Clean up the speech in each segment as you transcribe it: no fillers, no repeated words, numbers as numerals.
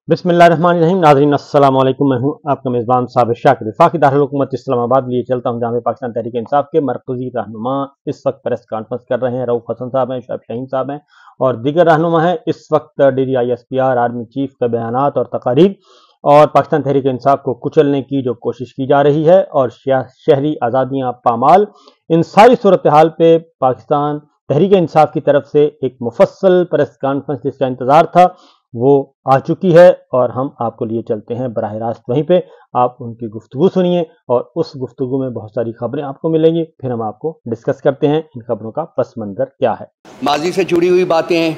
बिस्मिल्लाहिर्रहमानिर्रहीम। नाज़रीन अस्सलाम वालेकुम। मैं हूं आपका मेज़बान साबिर शाकिर। वफाकी दारुल हुकूमत इस्लामाबाद लिए चलता हूं, जहां पे पाकिस्तान तहरीक इंसाफ के मरकजी रहनुमा इस वक्त प्रेस कॉन्फ्रेंस कर रहे हैं। रऊफ हसन साहब हैं, शोएब शाहीन साहब हैं और दीगर रहनुमा हैं। इस वक्त DGISPR आर्मी चीफ के बयानात और तकारीर और पाकिस्तान तहरीक इंसाफ को कुचलने की जो कोशिश की जा रही है और शहरी आज़ादियां पामाल, इन सारी सूरत हाल पे पाकिस्तान तहरीक इंसाफ की तरफ से एक मुफस्सल प्रेस कॉन्फ्रेंस जिसका इंतजार था वो आ चुकी है और हम आपको लिए चलते हैं बराह रास्त वहीं पे। आप उनकी गुफ्तगू सुनिए और उस गुफ्तगू में बहुत सारी खबरें आपको मिलेंगी। फिर हम आपको डिस्कस करते हैं इन खबरों का पस मंजर क्या है। माजी से जुड़ी हुई बातें हैं,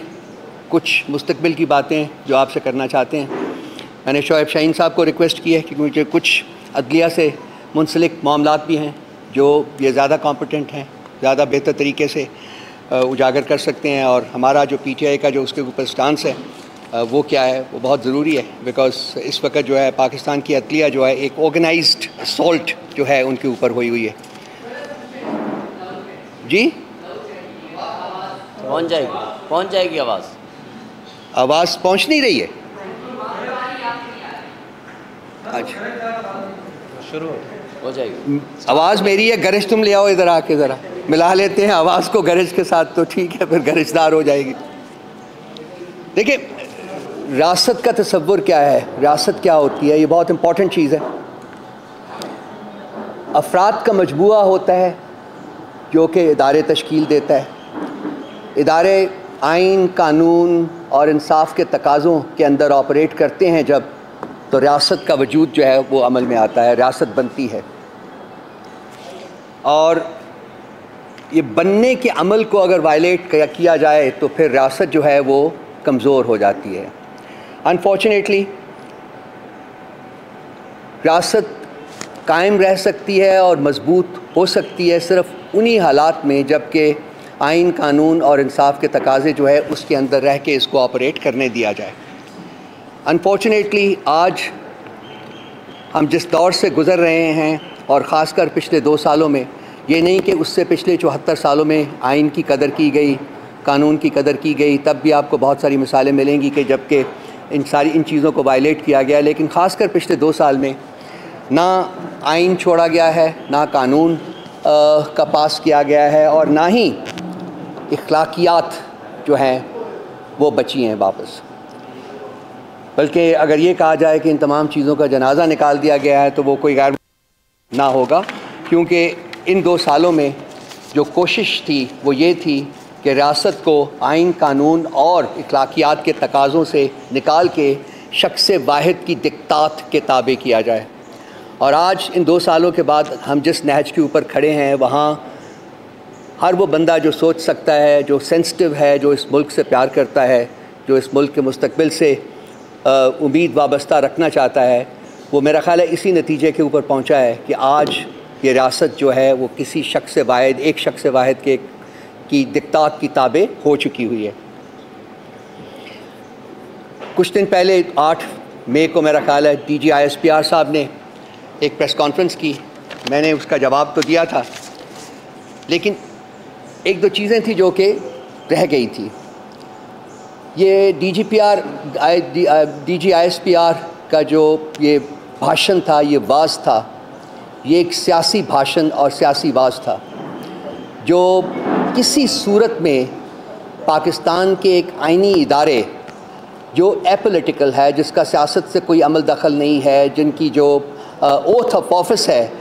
कुछ मुस्तकबिल की बातें जो आपसे करना चाहते हैं। मैंने शोएब शाहीन साहब को रिक्वेस्ट की है कि मुझे कुछ अदलिया से मुंसलिक मामलात भी हैं जो ये ज़्यादा कॉम्पिटेंट हैं, ज़्यादा बेहतर तरीके से उजागर कर सकते हैं। और हमारा जो PTI का जो उसके ऊपर स्टांस है वो क्या है, वो बहुत ज़रूरी है। बिकॉज इस वक्त जो है पाकिस्तान की अदलिया जो है एक ऑर्गेनाइज्ड असॉल्ट जो है उनके ऊपर हुई है। जी पहुंच जाएगी आवाज़ पहुंच नहीं रही है। अच्छा शुरू हो जाएगी। आवाज़ मेरी है, गरज तुम ले आओ इधर आके ज़रा मिला लेते हैं आवाज़ को गरज के साथ, तो ठीक है, फिर गरजदार हो जाएगी। देखिए, रियासत का तसव्वुर क्या है, रियासत क्या होती है, ये बहुत इंपॉर्टेंट चीज़ है। अफराद का मजबूआ होता है जो कि इदारे तश्कील देता है। इदारे आइन, कानून और इंसाफ के तकाज़ों के अंदर ऑपरेट करते हैं जब, तो रियासत का वजूद जो है वो अमल में आता है, रियासत बनती है। और ये बनने के अमल को अगर वायलेट किया जाए तो फिर रियासत जो है वो कमज़ोर हो जाती है। अनफॉर्चुनेटली रियासत कायम रह सकती है और मजबूत हो सकती है सिर्फ उन्हीं हालात में जबकि आइन, कानून और इंसाफ के तकाज़े जो है उसके अंदर रह के इसको ऑपरेट करने दिया जाए। अनफॉर्चुनेटली आज हम जिस दौर से गुज़र रहे हैं और ख़ासकर पिछले 2 सालों में, ये नहीं कि उससे पिछले 74 सालों में आइन की कदर की गई, कानून की कदर की गई, तब भी आपको बहुत सारी मिसालें मिलेंगी कि जबकि इन चीज़ों को वायलेट किया गया। लेकिन ख़ासकर पिछले 2 साल में ना आइन छोड़ा गया है, ना कानून का पास किया गया है और ना ही इख्लाकियात जो हैं वो बची हैं वापस। बल्कि अगर ये कहा जाए कि इन तमाम चीज़ों का जनाजा निकाल दिया गया है तो वो कोई गैर ना होगा, क्योंकि इन 2 सालों में जो कोशिश थी वो ये थी कि रियासत को आइन, कानून और इख्लाकियात के तकाज़ों से निकाल के शख्स वाहिद की दिक्तात के ताबे किया जाए। और आज इन 2 सालों के बाद हम जिस नहज के ऊपर खड़े हैं, वहाँ हर वो बंदा जो सोच सकता है, जो सेंसिटिव है, जो इस मुल्क से प्यार करता है, जो इस मुल्क के मुस्तकबिल से उम्मीद वाबस्ता रखना चाहता है, वो मेरा ख़्याल है इसी नतीजे के ऊपर पहुँचा है कि आज ये रियासत जो है वो किसी शख्स वाहिद, एक शख्स वाहिद की दिक्तात की ताबे हो चुकी हुई है। कुछ दिन पहले 8 मई को मेरा ख्याल है DGISPR साहब ने एक प्रेस कॉन्फ्रेंस की। मैंने उसका जवाब तो दिया था, लेकिन 1-2 चीज़ें थी जो कि रह गई थी। ये DGISPR का जो ये भाषण था, ये वाज़ था, ये एक सियासी भाषण और सियासी वाज़ था जो किसी सूरत में पाकिस्तान के एक आइनी इदारे जो एपॉलिटिकल है, जिसका सियासत से कोई अमल दखल नहीं है, जिनकी जो ओथ ऑफ ऑफिस है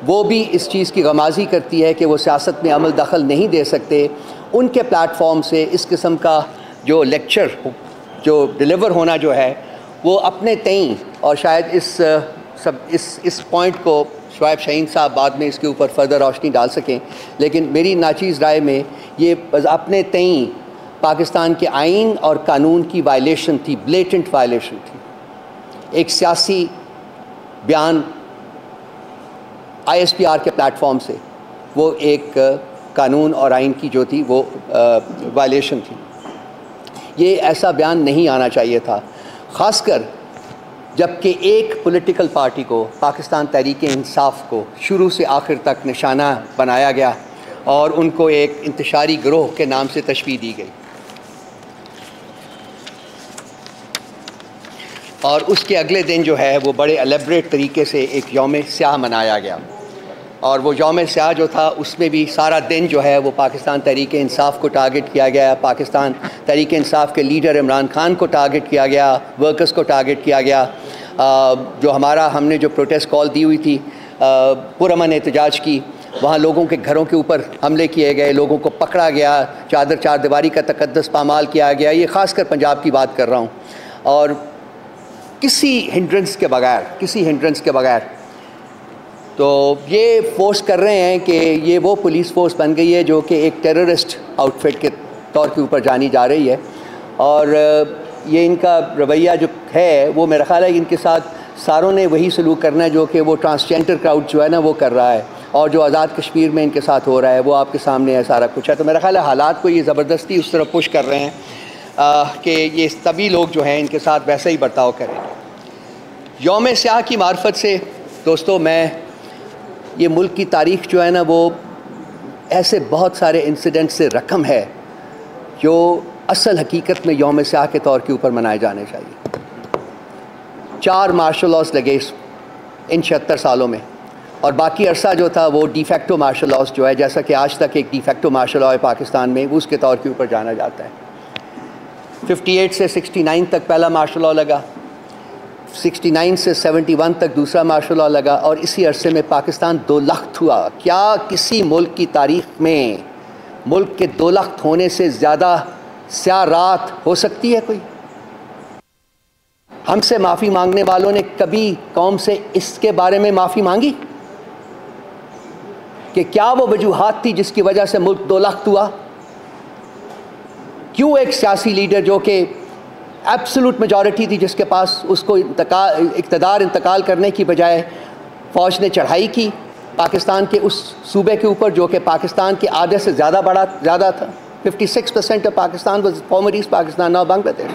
वो भी इस चीज़ की गमाज़ी करती है कि वो सियासत में अमल दखल नहीं दे सकते, उनके प्लेटफॉर्म से इस किस्म का जो लेक्चर जो डिलीवर होना जो है वो अपने तईं, और शायद इस पॉइंट को शोएब शाहीन साहब बाद में इसके ऊपर फर्दर रोशनी डाल सकें, लेकिन मेरी नाचीज़ राय में ये अपने तईं पाकिस्तान के आइन और कानून की वायलेशन थी, ब्लेटेंट वायलेशन थी। एक सियासी बयान ISPR के प्लेटफॉर्म से वो एक कानून और आइन की जो थी वो वायलेशन थी। ये ऐसा बयान नहीं आना चाहिए था, ख़ासकर जबकि एक पॉलिटिकल पार्टी को, पाकिस्तान तहरीक इंसाफ को शुरू से आखिर तक निशाना बनाया गया और उनको एक इंतशारी गिरोह के नाम से तशबीह दी गई। और उसके अगले दिन जो है वो बड़े एलेबरेट तरीके से एक यौम स्याह मनाया गया। और वो यौम स्याह जो था उसमें भी सारा दिन जो है वो पाकिस्तान तहरीक इंसाफ को टारगेट किया गया, पाकिस्तान तहरीक इंसाफ के लीडर इमरान खान को टारगेट किया गया, वर्कर्स को टारगेट किया गया। जो हमने जो प्रोटेस्ट कॉल दी हुई थी पुरअमन एहतजाज की, वहाँ लोगों के घरों के ऊपर हमले किए गए, लोगों को पकड़ा गया, चार दीवारी का तकद्दस पामाल किया गया। ये ख़ासकर पंजाब की बात कर रहा हूँ। और किसी हिंड्रेंस के बगैर तो ये फोर्स कर रहे हैं कि ये वो पुलिस फोर्स बन गई है जो कि एक टेररिस्ट आउटफिट के तौर के ऊपर जानी जा रही है। और ये इनका रवैया जो है वो मेरा ख़्याल है इनके साथ सारों ने वही सलूक करना है जो कि वो ट्रांसजेंडर क्राउड जो है ना वो कर रहा है, और जो आज़ाद कश्मीर में इनके साथ हो रहा है वो आपके सामने है, सारा कुछ है। तो मेरा ख्याल है हालात को ये ज़बरदस्ती उस तरफ पुश कर रहे हैं कि ये सभी लोग जो हैं इनके साथ वैसा ही बर्ताव करेंगे। यौम स्याह की मार्फत से दोस्तों मैं ये मुल्क की तारीख़ जो है ना वो ऐसे बहुत सारे इंसिडेंट से रकम है जो असल हकीकत में यौम स्याह के तौर के ऊपर मनाए जाने चाहिए। 4 मार्शल लॉस लगे इन 76 सालों में, और बाकी अरसा जो था वो डिफेक्टो मार्शल लॉस जो है, जैसा कि आज तक एक डिफेक्टो मार्शल लॉ है पाकिस्तान में, उसके तौर के ऊपर जाना जाता है। 58 से 69 तक पहला मार्शल लॉ लगा, 69 से 71 तक दूसरा मार्शल लॉ लगा, और इसी अरसे में पाकिस्तान 2 लख्त हुआ। क्या किसी मुल्क की तारीख़ में मुल्क के 2 लख्त होने से ज़्यादा स्याह रात हो सकती है कोई? हमसे माफ़ी मांगने वालों ने कभी कौम से इसके बारे में माफ़ी मांगी कि क्या वो वजूहात थी जिसकी वजह से मुल्क 2 लख्त हुआ? क्यों एक सियासी लीडर जो कि एब्सोल्यूट मेजॉरिटी थी जिसके पास, उसको इक़्तिदार इंतकाल करने की बजाय फ़ौज ने चढ़ाई की पाकिस्तान के उस सूबे के ऊपर जो कि पाकिस्तान के आधे से ज़्यादा था। 56% of Pakistan was farmer east Pakistan, now Bangladesh.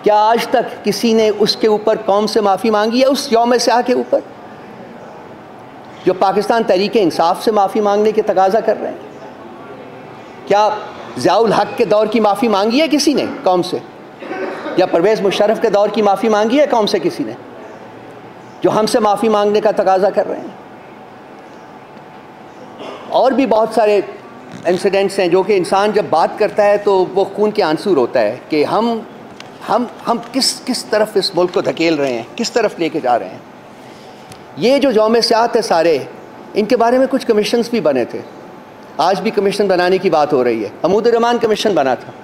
क्या आज तक किसी ने उसके ऊपर कौम से माफ़ी मांगी है? उस यौम स्याह के ऊपर जो पाकिस्तान तहरीक इंसाफ से माफ़ी मांगने के तकाजा कर रहे हैं? क्या ज़ियाउल हक के दौर की माफ़ी मांगी है किसी ने कौम से? या परवेज़ मुशर्रफ के दौर की माफ़ी मांगी है कौम से किसी ने, जो हमसे माफ़ी मांगने का तकाजा कर रहे हैं? और भी बहुत सारे इंसिडेंट्स हैं जो कि इंसान जब बात करता है तो वो खून के आंसू रोता है कि हम किस तरफ इस मुल्क को धकेल रहे हैं, किस तरफ लेके जा रहे हैं। ये जो यौम स्याह थे सारे, इनके बारे में कुछ कमीशंस भी बने थे, आज भी कमीशन बनाने की बात हो रही है। हमूद रहमान कमीशन बना था,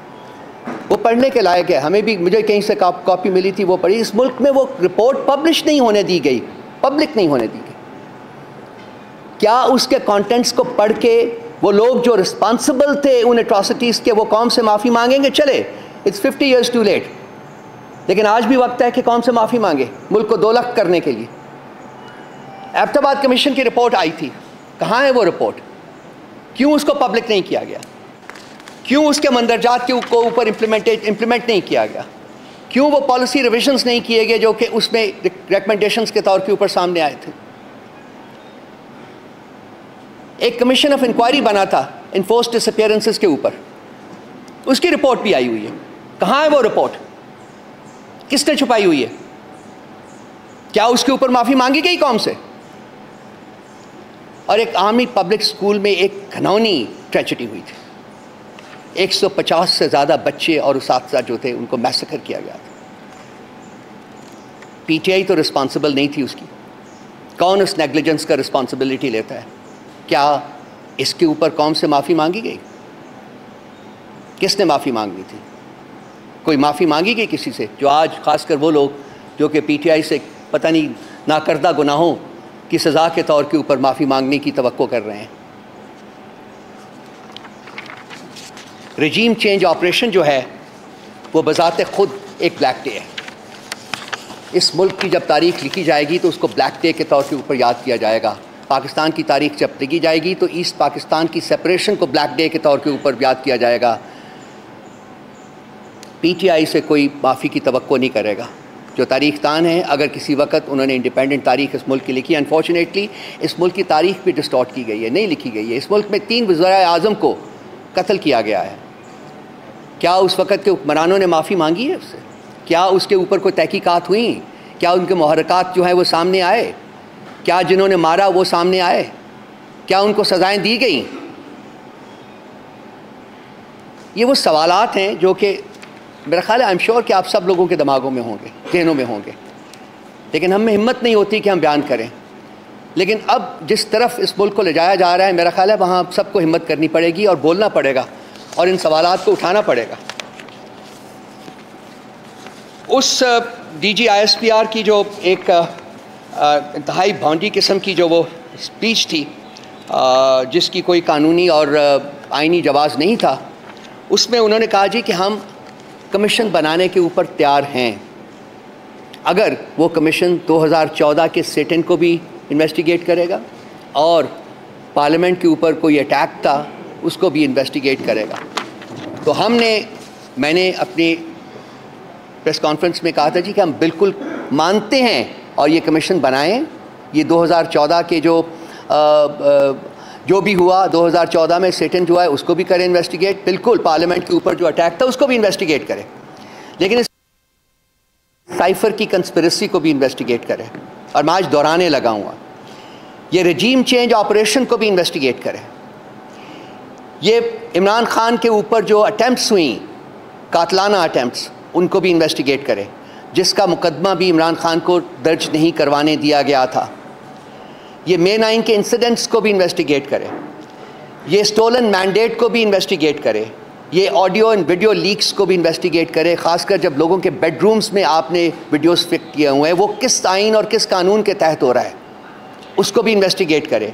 वो पढ़ने के लायक है, हमें भी, मुझे कहीं से कॉपी मिली थी, वो पढ़ी। इस मुल्क में वो रिपोर्ट पब्लिश नहीं होने दी गई, पब्लिक नहीं होने दी गई। क्या उसके कंटेंट्स को पढ़ के वो लोग जो रिस्पॉन्सिबल थे उन एट्रॉसिटीज़ के, वो कौम से माफ़ी मांगेंगे? चले, इट्स 50 years टू लेट, लेकिन आज भी वक्त है कि कौम से माफ़ी मांगे मुल्क को 2 लाख करने के लिए। एबटाबाद कमीशन की रिपोर्ट आई थी, कहाँ है वो रिपोर्ट? क्यों उसको पब्लिक नहीं किया गया? क्यों उसके मंदरजात के ऊपर इम्प्लीमेंट नहीं किया गया? क्यों वो पॉलिसी रिविजन्स नहीं किए गए जो कि उसमें रिकमेंडेशंस के तौर के ऊपर सामने आए थे? एक कमीशन ऑफ इंक्वायरी बना था इन्फोर्स्ड डिसअपीयरेंसेस के ऊपर, उसकी रिपोर्ट भी आई हुई है। कहाँ है वो रिपोर्ट? किसने छुपाई हुई है? क्या उसके ऊपर माफ़ी मांगी गई कौम से? और एक आर्मी पब्लिक स्कूल में एक घनौनी ट्रेजेडी हुई थी, 150 से ज़्यादा बच्चे और उस्ताद जो थे उनको मैसेकर किया गया था। पीटीआई तो रिस्पॉन्सिबल नहीं थी उसकी, कौन उस नेग्लिजेंस का रिस्पॉन्सिबिलिटी लेता है? क्या इसके ऊपर कौम से माफ़ी मांगी गई? किसने माफ़ी मांगनी थी? कोई माफ़ी मांगी गई किसी से? जो आज ख़ासकर वो लोग जो कि पीटीआई से पता नहीं नाकर्दा गुनाहों की सज़ा के तौर के ऊपर माफ़ी मांगने की तवक्को कर रहे हैं। रजीम चेंज ऑपरेशन जो है वो बज़ाते ख़ुद एक ब्लैक डे है। इस मुल्क की जब तारीख़ लिखी जाएगी तो उसको ब्लैक डे के तौर के ऊपर याद किया जाएगा। पाकिस्तान की तारीख़ जब लिखी जाएगी तो ईस्ट पाकिस्तान की सेपरेशन को ब्लैक डे के तौर के ऊपर याद किया जाएगा। पीटीआई से कोई माफ़ी की तवक्को नहीं करेगा। जो तारीख़ दान है, अगर किसी वक्त उन्होंने इंडिपेंडेंट तारीख़ इस मुल्क की लिखी, अनफॉर्चुनेटली इस मुल्क की तारीख़ भी डिस्टॉर्ट की गई है, नहीं लिखी गई है। इस मुल्क में 3 वज़ीर आज़म को कत्ल किया गया है। क्या उस वक़्त के हुक्मरानों ने माफ़ी मांगी है उससे? क्या उसके ऊपर कोई तहकीकात हुई? क्या उनके मुहर्रकात जो है वो सामने आए? क्या जिन्होंने मारा वो सामने आए? क्या उनको सज़ाएं दी गई? ये वो सवालात हैं जो कि मेरा ख्याल है, आई एम श्योर कि आप सब लोगों के दिमागों में होंगे, जहनों में होंगे, लेकिन हम में हिम्मत नहीं होती कि हम बयान करें। लेकिन अब जिस तरफ इस मुल्क को ले जाया जा रहा है, मेरा ख्याल है वहाँ सबको हिम्मत करनी पड़ेगी और बोलना पड़ेगा और इन सवालात को उठाना पड़ेगा। उस DGISPR की जो एक इंतहाई भौंडी किस्म की जो वो स्पीच थी, जिसकी कोई कानूनी और आइनी जवाज़ नहीं था, उसमें उन्होंने कहा जी कि हम कमीशन बनाने के ऊपर तैयार हैं। अगर वो कमीशन 2014 के सिट-इन को भी इन्वेस्टिगेट करेगा और पार्लियामेंट के ऊपर कोई अटैक था उसको भी इन्वेस्टिगेट करेगा। तो मैंने अपनी प्रेस कॉन्फ्रेंस में कहा था जी कि हम बिल्कुल मानते हैं और ये कमीशन बनाएं। ये 2014 के जो भी हुआ 2014 में सिट-इन जो है उसको भी करें इन्वेस्टिगेट, बिल्कुल पार्लियामेंट के ऊपर जो अटैक था उसको भी इन्वेस्टिगेट करें, लेकिन इस साइफर की कंस्पिरेसी को भी इन्वेस्टिगेट करें। और मैं आज दोहराने लगा हूँ, ये रजीम चेंज ऑपरेशन को भी इन्वेस्टिगेट करें। ये इमरान खान के ऊपर जो अटैम्प्ट्स हुई, कातलाना अटैम्प्ट्स, उनको भी इन्वेस्टिगेट करें, जिसका मुकदमा भी इमरान खान को दर्ज नहीं करवाने दिया गया था। ये May 9 के इंसिडेंट्स को भी इन्वेस्टिगेट करें, ये स्टोलन मैंडेट को भी इन्वेस्टिगेट करें, ये ऑडियो एंड वीडियो लीक्स को भी इन्वेस्टिगेट करें। ख़ासकर जब लोगों के बेडरूम्स में आपने वीडियोस फिट किए हुए हैं, वो किस आइन और किस कानून के तहत हो रहा है, उसको भी इन्वेस्टिगेट करें।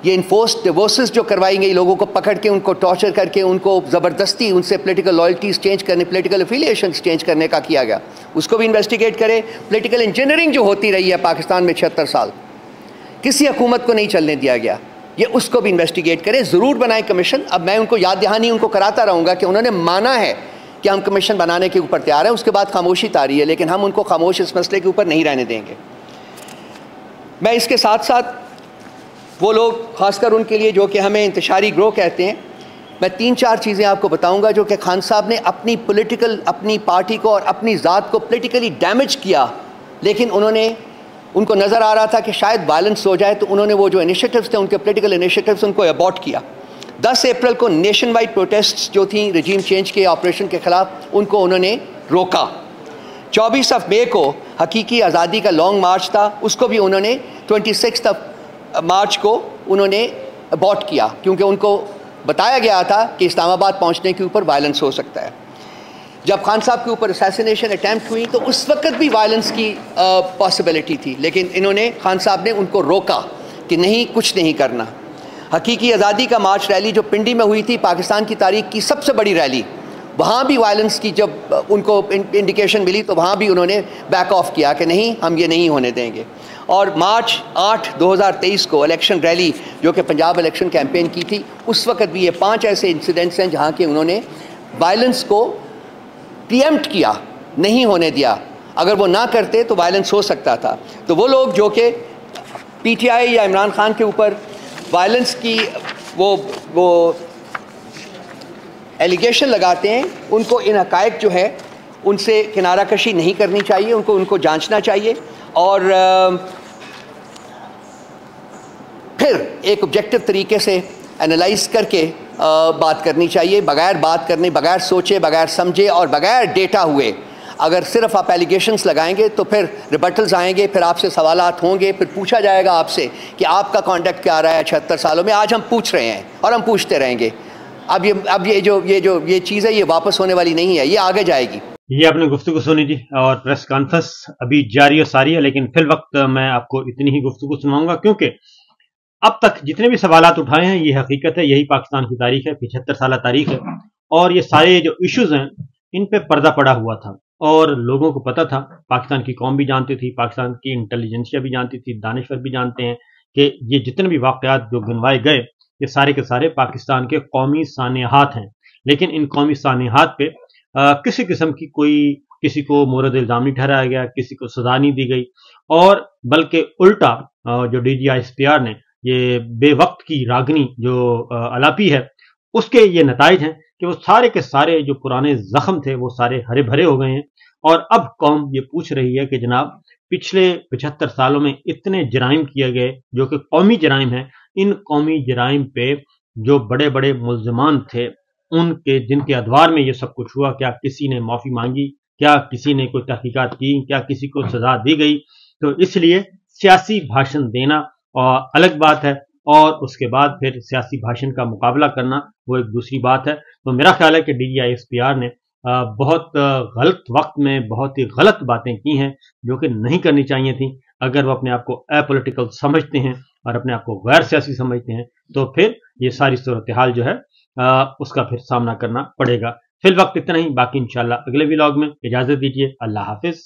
ये इन्फोर्स्ड डिवोर्सेस जो करवाई गई, लोगों को पकड़ के उनको टॉर्चर करके उनको ज़बरदस्ती उनसे पॉलिटिकल लॉयल्टीज़ चेंज करने, पॉलिटिकल एफिलिएशंस चेंज करने का किया गया, उसको भी इन्वेस्टिगेट करें। पॉलिटिकल इंजीनियरिंग जो होती रही है पाकिस्तान में 76 साल, किसी हुकूमत को नहीं चलने दिया गया, ये उसको भी इन्वेस्टिगेट करें। ज़रूर बनाए कमीशन। अब मैं उनको याद दहानी उनको कराता रहूँगा कि उन्होंने माना है कि हम कमीशन बनाने के ऊपर तैयार हैं, उसके बाद खामोशी तारी है, लेकिन हम उनको खामोश इस मसले के ऊपर नहीं रहने देंगे। मैं इसके साथ साथ वो लोग, खासकर उनके लिए जो कि हमें इंतशारी ग्रोह कहते हैं, मैं 3-4 चीज़ें आपको बताऊंगा जो कि खान साहब ने अपनी पार्टी को और अपनी ज़ात को पॉलिटिकली डैमेज किया, लेकिन उनको नज़र आ रहा था कि शायद वायलेंस हो जाए, तो उन्होंने वो जो इनिशिएटिव्स थे, उनके पॉलिटिकल इनिशिएटिव्स, उनको अबॉर्ट किया। 10 अप्रैल को नेशन वाइड प्रोटेस्ट्स जो थी रजीम चेंज के ऑपरेशन के ख़िलाफ़, उनको उन्होंने रोका। 24 मई को हकीकी आज़ादी का लॉन्ग मार्च था, उसको भी उन्होंने 26 मार्च को उन्होंने अबॉर्ट किया, क्योंकि उनको बताया गया था कि इस्लामाबाद पहुंचने के ऊपर वायलेंस हो सकता है। जब खान साहब के ऊपर असैसिनेशन अटैम्प्ट हुई तो उस वक्त भी वायलेंस की पॉसिबिलिटी थी, लेकिन खान साहब ने उनको रोका कि नहीं, कुछ नहीं करना। हकीकी आज़ादी का मार्च रैली जो पिंडी में हुई थी, पाकिस्तान की तारीख की सबसे बड़ी रैली, वहाँ भी वायलेंस की जब उनको इंडिकेशन मिली तो वहाँ भी उन्होंने बैक ऑफ किया कि नहीं, हम ये नहीं होने देंगे। और मार्च 8, 2023 को इलेक्शन रैली जो कि पंजाब इलेक्शन कैंपेन की थी, उस वक्त भी ये 5 ऐसे इंसिडेंट्स हैं जहाँ के उन्होंने वायलेंस को प्रीएम्प्ट किया, नहीं होने दिया। अगर वो ना करते तो वायलेंस हो सकता था। तो वो लोग जो कि PTI या इमरान खान के ऊपर वायलेंस की वो एलिगेशन लगाते हैं, उनको इन हक़ाइक़ जो है उनसे किनारा कशी नहीं करनी चाहिए, उनको जांचना चाहिए और फिर एक ऑब्जेक्टिव तरीके से एनालाइज करके बात करनी चाहिए, बगैर बात करने, बगैर सोचे, बगैर समझे और बगैर डेटा हुए। अगर सिर्फ आप एलिगेशंस लगाएंगे तो फिर रिबटल्स आएंगे, फिर आपसे सवालात होंगे, फिर पूछा जाएगा आपसे कि आपका कॉन्डक्ट क्या रहा है 76 सालों में। आज हम पूछ रहे हैं और हम पूछते रहेंगे। अब ये चीज़ है, ये वापस होने वाली नहीं है, ये आगे जाएगी। ये आपने गुफ्तगू सुनी थी और प्रेस कॉन्फ्रेंस अभी जारी और सारी है, लेकिन फिल वक्त मैं आपको इतनी ही गुफ्तगू सुनाऊंगा, क्योंकि अब तक जितने भी सवालात उठाए हैं ये हकीकत है, यही पाकिस्तान की तारीख है, 75 साल तारीख है। और ये सारे जो इश्यूज हैं इन पे पर्दा पड़ा हुआ था और लोगों को पता था, पाकिस्तान की कौम भी जानती थी, पाकिस्तान की इंटेलिजेंसिया भी जानती थी, दानिशवर भी जानते हैं कि ये जितने भी वाकयात जो गिनवाए गए ये सारे के सारे पाकिस्तान के कौमी सानिहात हैं। लेकिन इन कौमी सानिहात पे किसी किस्म की किसी को मोरद इल्जाम नहीं ठहराया गया, किसी को सजा नहीं दी गई, और बल्कि उल्टा जो DGISPR ने ये बेवक्त की रागनी जो अलापी है, उसके ये नताइज हैं कि वो सारे के सारे जो पुराने जख्म थे वो सारे हरे भरे हो गए हैं। और अब कौम ये पूछ रही है कि जनाब पिछले 75 सालों में इतने जराइम किए गए जो कि कौमी जराइम हैं, इन कौमी जराइम पे जो बड़े बड़े मुल्जमान थे उनके जिनके अदवार में ये सब कुछ हुआ, क्या किसी ने माफ़ी मांगी, क्या किसी ने कोई तहकीकात की, क्या किसी को सजा दी गई? तो इसलिए सियासी भाषण देना और अलग बात है और उसके बाद फिर सियासी भाषण का मुकाबला करना वो एक दूसरी बात है। तो मेरा ख्याल है कि DGISPR ने बहुत गलत वक्त में बहुत ही गलत बातें की हैं जो कि नहीं करनी चाहिए थी। अगर वो अपने आप को अपॉलिटिकल समझते हैं और अपने आप को गैर सियासी समझते हैं तो फिर ये सारी सूरत हाल जो है उसका फिर सामना करना पड़ेगा। फिल वक्त इतना ही, बाकी इंशाल्लाह अगले व्लॉग में। इजाजत दीजिए, अल्लाह हाफिज।